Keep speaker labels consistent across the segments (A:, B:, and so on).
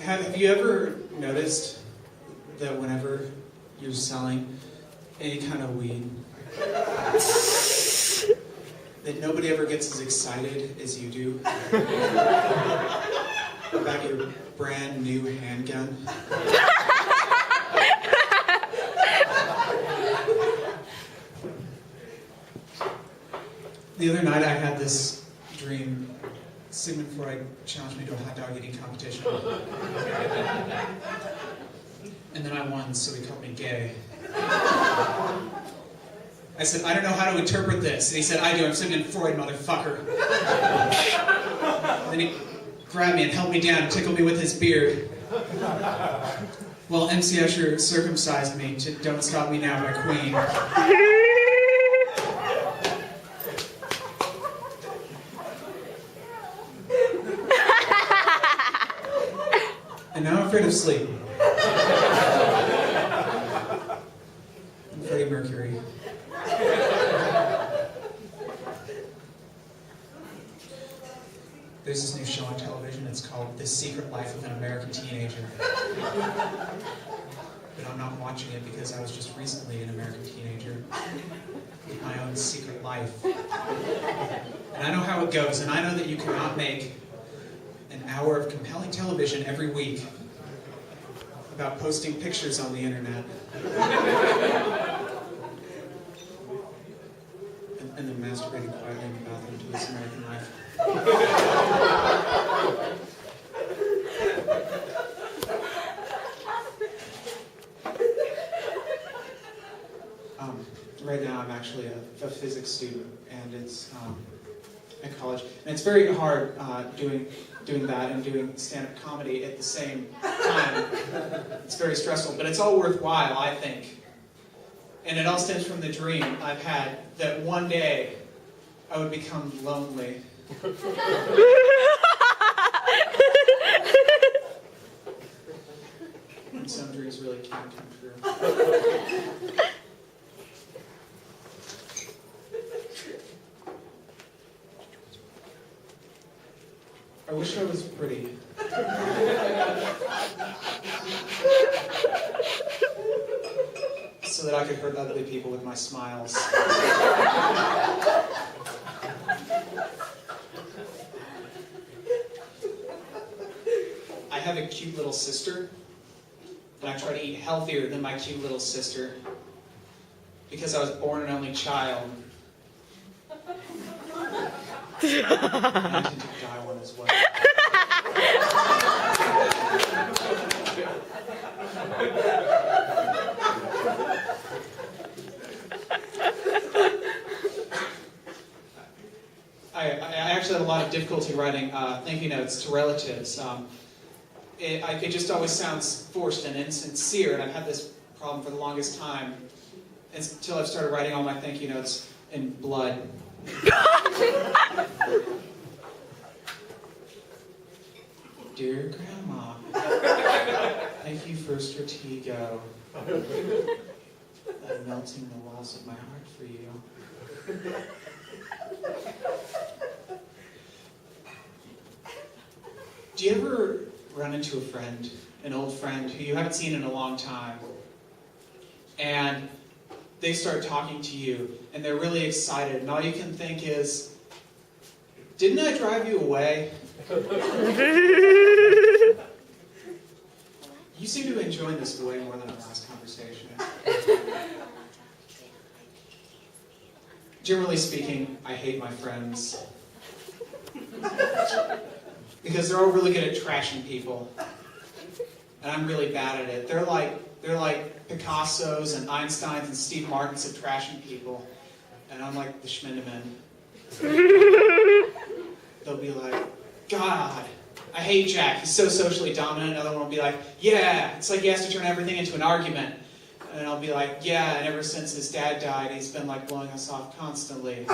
A: Have you ever noticed that whenever you're selling any kind of weed, that nobody ever gets as excited as you do about your brand new handgun? The other night I had this dream. Sigmund Freud challenged me to a hot dog eating competition. And then I won, so he called me gay. I said, I don't know how to interpret this. And he said, I do. I'm Sigmund Freud, motherfucker. And then he grabbed me and held me down and tickled me with his beard. Well, MC Escher circumcised me to Don't Stop Me Now by Queen. And now I'm afraid of sleep. I'm Freddie Mercury. There's this new show on television. It's called The Secret Life of an American Teenager. But I'm not watching it because I was just recently an American teenager with my own secret life. And I know how it goes, and I know that you cannot make an hour of compelling television every week about posting pictures on the internet. And then masturbating quietly in the bathroom to this American life. Right now I'm actually a physics student, and it's at college. And it's very hard doing that and doing stand-up comedy at the same time. It's very stressful, but it's all worthwhile, I think. And it all stems from the dream I've had that one day I would become lonely. And some dreams really can come true. I wish I was pretty. So that I could hurt ugly people with my smiles. I have a cute little sister, and I try to eat healthier than my cute little sister because I was born an only child. I intend to die one as well. I actually have a lot of difficulty writing thank you notes to relatives. It just always sounds forced and insincere, and I've had this problem for the longest time until I've started writing all my thank you notes in blood. Dear Grandma, thank you for Stratego. I'm melting the walls of my heart for you. Do you ever run into a friend, an old friend, who you haven't seen in a long time, and they start talking to you, and they're really excited, and all you can think is, didn't I drive you away? You seem to be enjoying this way more than our last conversation. Generally speaking, I hate my friends. Because they're all really good at trashing people. And I'm really bad at it. They're like Picassos and Einsteins and Steve Martins at trashing people. And I'm like the Schmindeman. They'll be like, God, I hate Jack. He's so socially dominant. Another one will be like, yeah, it's like he has to turn everything into an argument. And I'll be like, yeah, and ever since his dad died, he's been like blowing us off constantly.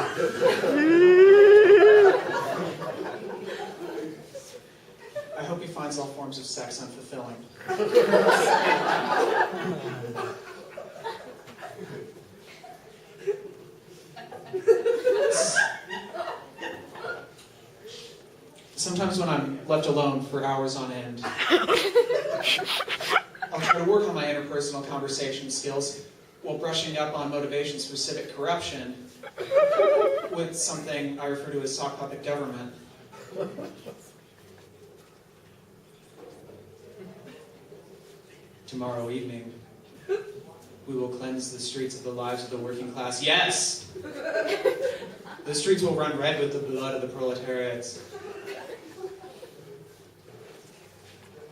A: I hope he finds all forms of sex unfulfilling. Sometimes when I'm left alone for hours on end, I'll try to work on my interpersonal conversation skills while brushing up on motivations for civic corruption with something I refer to as sock puppet government. Tomorrow evening, we will cleanse the streets of the lives of the working class. Yes! The streets will run red with the blood of the proletariats.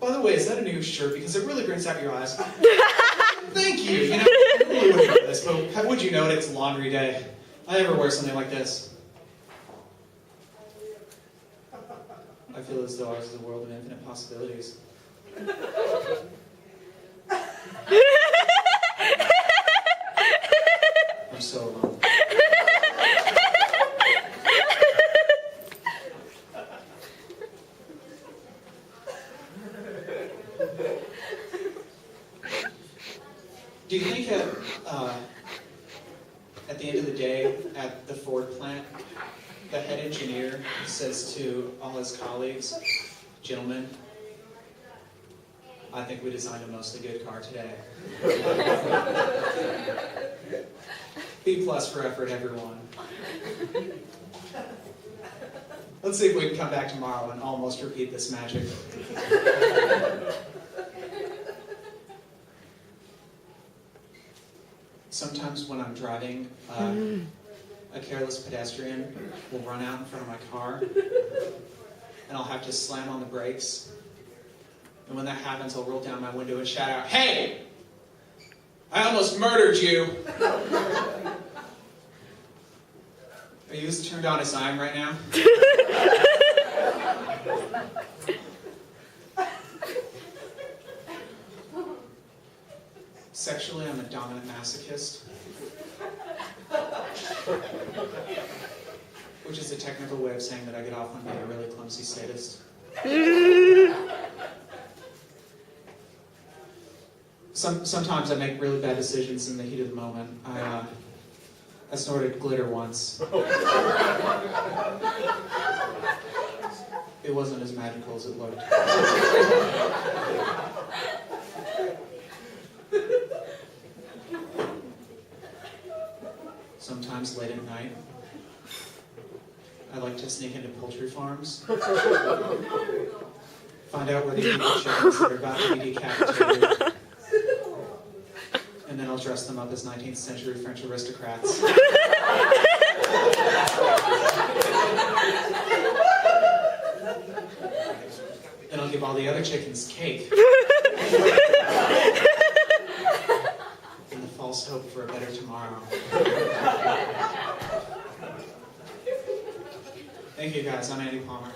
A: By the way, is that a new shirt? Because it really brings out your eyes. Thank you! You know, I really wouldn't know this, but how would you know it? It's laundry day. I never wear something like this. I feel as though ours is a world of infinite possibilities. I'm so alone. Do you think at the end of the day, at the Ford plant, the head engineer says to all his colleagues, "Gentlemen, I think we designed a mostly good car today." B+ for effort, everyone. Let's see if we can come back tomorrow and almost repeat this magic. Sometimes when I'm driving, a careless pedestrian will run out in front of my car, and I'll have to slam on the brakes. And when that happens, I'll roll down my window and shout out, "Hey! I almost murdered you!" Are you as turned on as I am right now? Sexually, I'm a dominant masochist, which is a technical way of saying that I get off on being a really clumsy sadist. Sometimes I make really bad decisions in the heat of the moment. I snorted glitter once. It wasn't as magical as it looked. Sometimes late at night, I like to sneak into poultry farms, find out where the evil chickens that are about to be decapitated, and then I'll dress them up as 19th century French aristocrats. Then I'll give all the other chickens cake. In the false hope for a better tomorrow. Thank you guys, I'm Andy Palmer.